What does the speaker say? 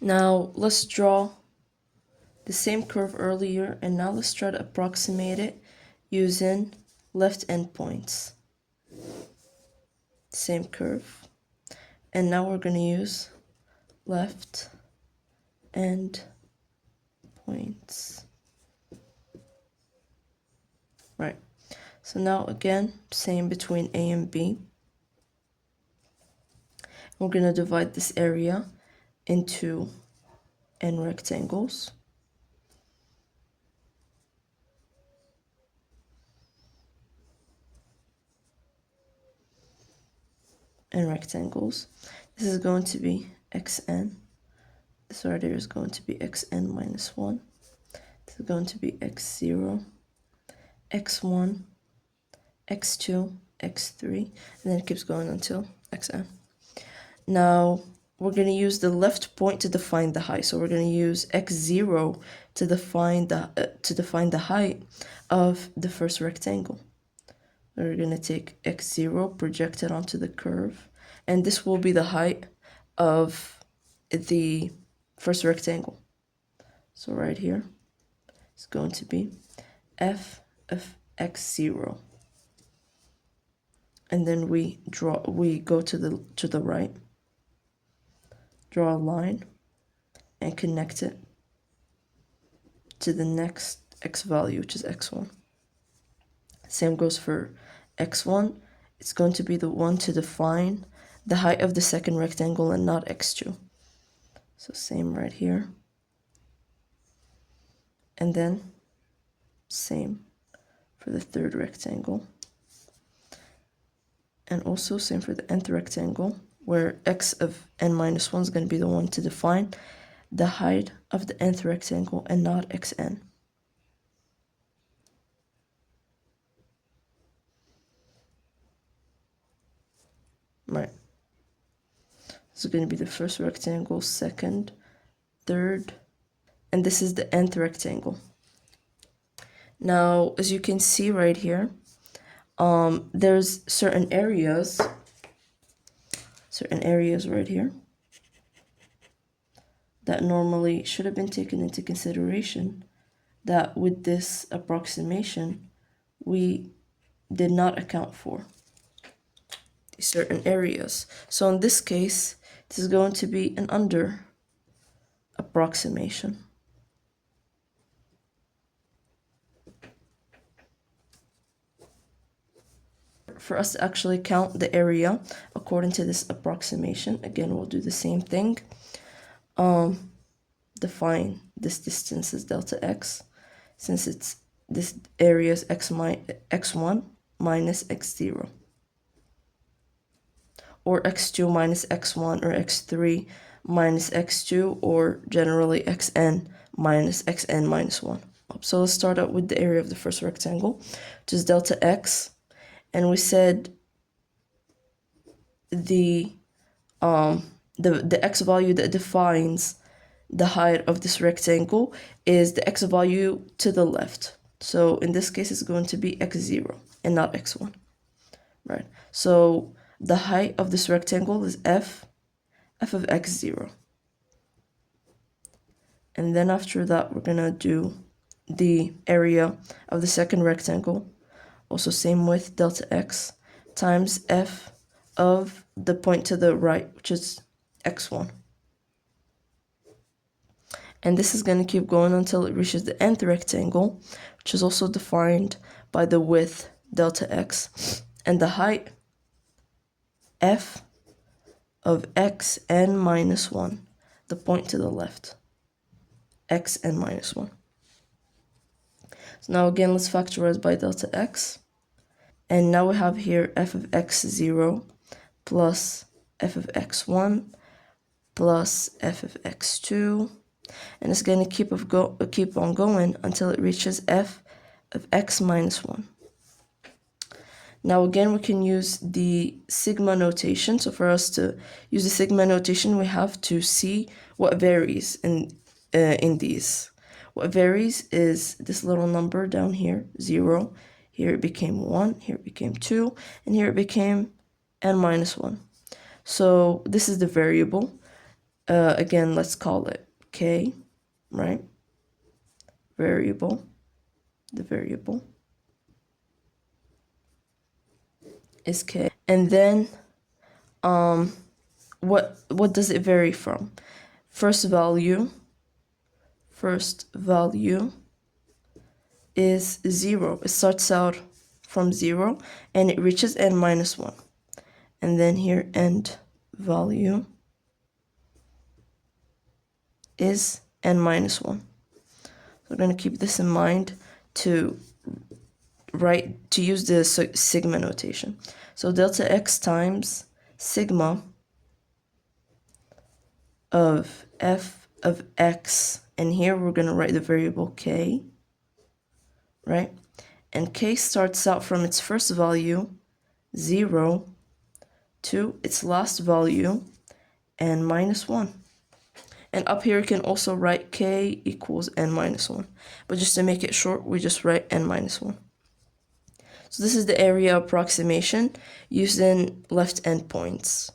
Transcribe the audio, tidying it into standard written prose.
Now let's draw the same curve earlier, and now let's try to approximate it using left endpoints. Same curve. And now we're going to use left endpoints. Right. So now again, same between A and B. We're going to divide this area into n rectangles. And rectangles. This is going to be xn. This right here is going to be xn minus 1. This is going to be x0, x1, x2, x3, and then it keeps going until xn. Now we're going to use the left point to define the height. So we're going to use x0 to define the height of the first rectangle. We're going to take x0, project it onto the curve, and this will be the height of the first rectangle. So right here, it's going to be f of x0. And then we go to the right, draw a line, and connect it to the next x value, which is x1. Same goes for x1. It's going to be the one to define the height of the second rectangle and not x2. So same right here. And then same for the third rectangle. And also same for the nth rectangle, where x of n minus 1 is going to be the one to define the height of the nth rectangle and not xn. Right. This is going to be the first rectangle, second, third, and this is the nth rectangle. Now, as you can see right here, there's certain areas right here that normally should have been taken into consideration, that with this approximation we did not account for these certain areas. So in this case, this is going to be an under approximation. For us to actually count the area according to this approximation, again, we'll do the same thing. Define this distance as delta x, since it's this area is x1 minus x0, or x2 minus x1, or x3 minus x2, or generally xn minus xn minus 1. So let's start out with the area of the first rectangle, which is delta x, and we said the x value that defines the height of this rectangle is the x value to the left. So in this case, it's going to be x0 and not x1, right? So the height of this rectangle is f of x0. And then after that, we're gonna do the area of the second rectangle, also same with delta x, times f of the point to the right, which is x1. And this is going to keep going until it reaches the nth rectangle, which is also defined by the width delta x, and the height f of xn minus 1, the point to the left, xn minus 1. So now again, let's factorize by delta x. And now we have here f of x0 plus f of x1 plus f of x2. And it's going to keep on going until it reaches f of x minus 1. Now again, we can use the sigma notation. So for us to use the sigma notation, we have to see what varies in these. What varies is this little number down here, 0. Here it became 1, here it became 2, and here it became n minus 1. So this is the variable. Again, let's call it k, right? Variable, the variable is k. And then what does it vary from? First value is 0. It starts out from 0 and it reaches n minus 1. And then here end value is n minus 1. So we're going to keep this in mind to use the sigma notation. So delta x times sigma of f of x, and here we're going to write the variable k, right? And k starts out from its first value, 0, to its last value, n minus 1. And up here you can also write k equals n minus 1. But just to make it short, we just write n minus 1. So this is the area approximation using left endpoints.